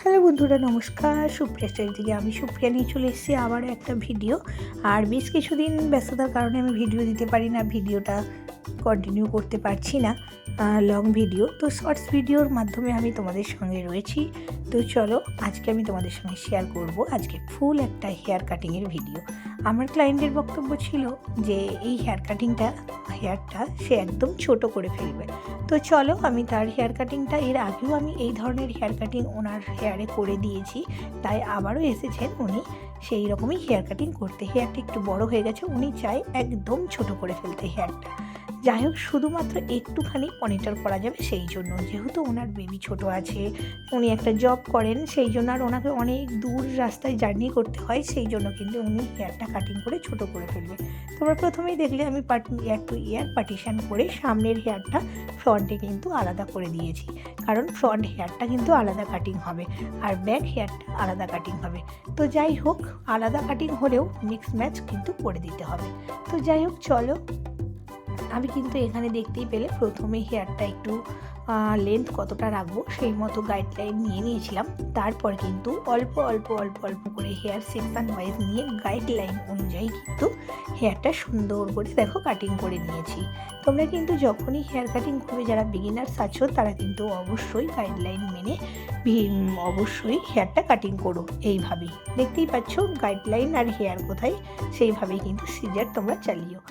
Hello বন্ধুরা, নমস্কার। Supriya style থেকে আমি সুপ্রিয়া নিয়ে চলে এসেছি আবারও একটা ভিডিও। আর বেশ কিছুদিন ব্যস্ততার কারণে আমি ভিডিও দিতে পারি না, ভিডিওটা কন্টিনিউ করতে পারছি না, লং ভিডিও। তো শর্টস ভিডিওর মাধ্যমে আমি তোমাদের সঙ্গে রয়েছি। তো চলো আজকে আমি তোমাদের সঙ্গে শেয়ার করব আজকে ফুল একটা হেয়ার কাটিংয়ের ভিডিও। আমার ক্লায়েন্টের বক্তব্য ছিল যে এই হেয়ারটা সে একদম ছোট করে ফেলবে। তো চলো আমি তার হেয়ার কাটিংটা, এর আগেও আমি এই ধরনের হেয়ার কাটিং ওনার হেয়ারে করে দিয়েছি, তাই আবারও এসেছেন উনি সেই রকমই হেয়ার কাটিং করতে। হেয়ারটা একটু বড় হয়ে গেছে, উনি চায় একদম ছোট করে ফেলতে হেয়ারটা। যাই হোক, শুধুমাত্র একটুখানি পনিটার করা যাবে সেই জন্য, যেহেতু ওনার বেবি ছোট আছে, উনি একটা জব করেন, সেই জন্য আর ওনাকে অনেক দূর রাস্তায় জার্নি করতে হয়, সেই জন্য কিন্তু উনি হেয়ারটা কাটিং করে ছোট করে ফেলবে। তোমরা প্রথমেই দেখলে আমি ইয়ার টু ইয়ার পার্টিশান করে সামনের হেয়ারটা ফ্রন্টে কিন্তু আলাদা করে দিয়েছি, কারণ ফ্রন্ট হেয়ারটা কিন্তু আলাদা কাটিং হবে আর ব্যাক হেয়ারটা আলাদা কাটিং হবে। তো যাই হোক, আলাদা কাটিং হলেও মিক্স ম্যাচ কিন্তু করে দিতে হবে। তো যাই হোক চলো, আমি কিন্তু এখানে দেখতেই পেলে প্রথমে হেয়ারটা একটু লেন্থ কতটা রাখবো সেই মতো গাইডলাইন নিয়ে নিয়েছিলাম। তারপর কিন্তু অল্প অল্প অল্প অল্প করে হেয়ার সেকশন ওয়াইজ নিয়ে গাইডলাইন অনুযায়ী কিন্তু হেয়ারটা সুন্দর করে দেখো কাটিং করে নিয়েছি। তোমরা কিন্তু যখনই হেয়ার কাটিং করবে, যারা বিগিনার্স আছো তারা কিন্তু অবশ্যই গাইডলাইন মেনে অবশ্যই হেয়ারটা কাটিং করো। এইভাবেই দেখতেই পাচ্ছ গাইডলাইন আর হেয়ার কোথায়, সেইভাবেই কিন্তু সিজার তোমরা চালিও।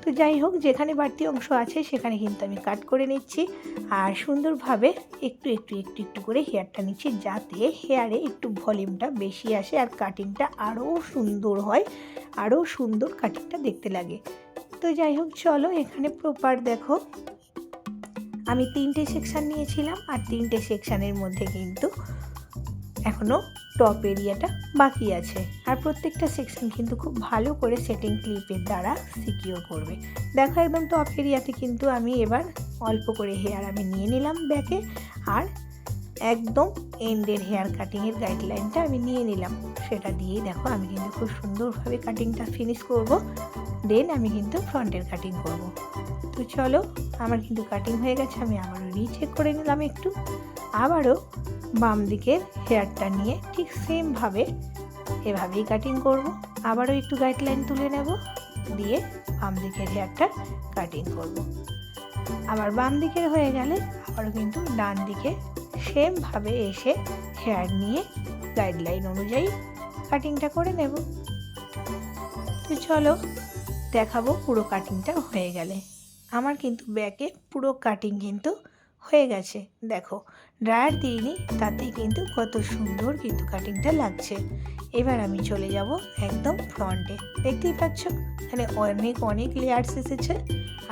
তো যাই হোক, যেখানে বাড়তি অংশ আছে সেখানে কিন্তু আমি কাট করে নিচ্ছি আর সুন্দরভাবে একটু একটু একটু একটু করে হেয়ারটা নিচ্ছি, যাতে হেয়ারে একটু ভলিউমটা বেশি আসে আর কাটিংটা আরও সুন্দর হয়, আরও সুন্দর কাটিংটা দেখতে লাগে। তো যাই হোক চলো, এখানে প্রপার দেখো আমি 3টে সেকশান নিয়েছিলাম আর 3টে সেকশানের মধ্যে কিন্তু এখনও টপ এরিয়াটা বাকি আছে। আর প্রত্যেকটা সেকশন কিন্তু খুব ভালো করে সেটিং ক্লিপের দ্বারা সিকিওর করবে। দেখো একদম টপ এরিয়াতে কিন্তু আমি এবার অল্প করে হেয়ার আমি নিয়ে নিলাম ব্যাকে, আর একদম এন্ডের হেয়ার কাটিংয়ের গাইডলাইনটা আমি নিয়ে নিলাম। সেটা দিয়েই দেখো আমি কিন্তু খুব সুন্দরভাবে কাটিংটা ফিনিশ করব, দেন আমি কিন্তু ফ্রন্টের কাটিং করব। তো চলো, আমার কিন্তু কাটিং হয়ে গেছে, আমি আবারও রিচেক করে নিলাম একটু, আবারও বাম দিকের হেয়ারটা নিয়ে ঠিক সেমভাবে এভাবেই কাটিং করব। আবারও একটু গাইডলাইন তুলে নেব, দিয়ে বাম দিকের হেয়ারটা কাটিং করব। আবার বাম দিকের হয়ে গেলে আবারও কিন্তু ডান দিকে সেমভাবে এসে হেয়ার নিয়ে গাইডলাইন অনুযায়ী কাটিংটা করে নেব। তো চলো দেখাবো পুরো কাটিংটা হয়ে গেলে। আমার কিন্তু ব্যাকে পুরো কাটিং কিন্তু হয়ে গেছে। দেখো ড্রায়ার দিইনি, তাতেই কিন্তু কত সুন্দর কিন্তু কাটিংটা লাগছে। এবার আমি চলে যাব একদম ফ্রন্টে। দেখতেই পাচ্ছ এখানে অনেক অনেক লেয়ার্স এসেছে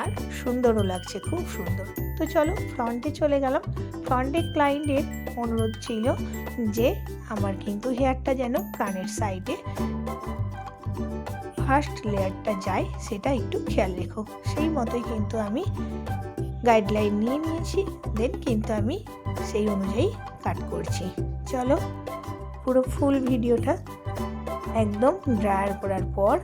আর সুন্দরও লাগছে, খুব সুন্দর। তো চলো ফ্রন্টে চলে গেলাম। ফ্রন্টে ক্লায়েন্টের অনুরোধ ছিল যে আমার কিন্তু হেয়ারটা যেন কানের সাইডে ফার্স্ট লেয়ারটা যায়, সেটা একটু খেয়াল রেখো। সেই মতোই কিন্তু আমি গাইডলাইন নিয়ে নিয়েছি, দেন কিন্তু আমি সেই অনুযায়ী কাট করছি। চলো পুরো ফুল ভিডিওটা একদম ড্রায়ার করার পর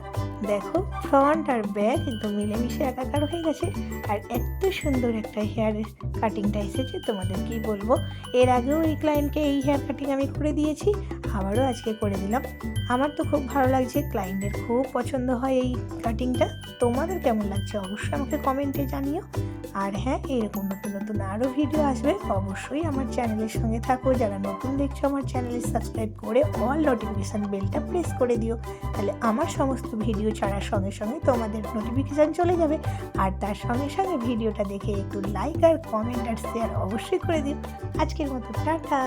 দেখো ফ্রন্ট আর ব্যাক একদম মিলেমিশে একাকার হয়ে গেছে, আর এত সুন্দর একটা হেয়ার কাটিংটা এসেছে তোমাদের কি বলবো। এর আগেও এই ক্লায়েন্টকে এই হেয়ার কাটিং আমি করে দিয়েছি, আবারও আজকে করে দিলাম। আমার তো খুব ভালো লাগছে, ক্লায়েন্টের খুব পছন্দ হয় এই কাটিংটা। তোমাদের কেমন লাগছে অবশ্যই আমাকে কমেন্টে জানিও। আর হ্যাঁ, এরকম নতুন নতুন আরও ভিডিও আসবে, অবশ্যই আমার চ্যানেলের সঙ্গে থাকো। যারা নতুন দেখছো আমার চ্যানেলে সাবস্ক্রাইব করে অল নোটিফিকেশান বেলটা প্রেস করে দিও, তাহলে আমার সমস্ত ভিডিও ছাড়ার সঙ্গে সঙ্গে তোমাদের নোটিফিকেশান চলে যাবে। আর তার সঙ্গে সঙ্গে ভিডিওটা দেখে একটু লাইক আর কমেন্ট আর শেয়ার অবশ্যই করে দিও। আজকের মতো টাটা।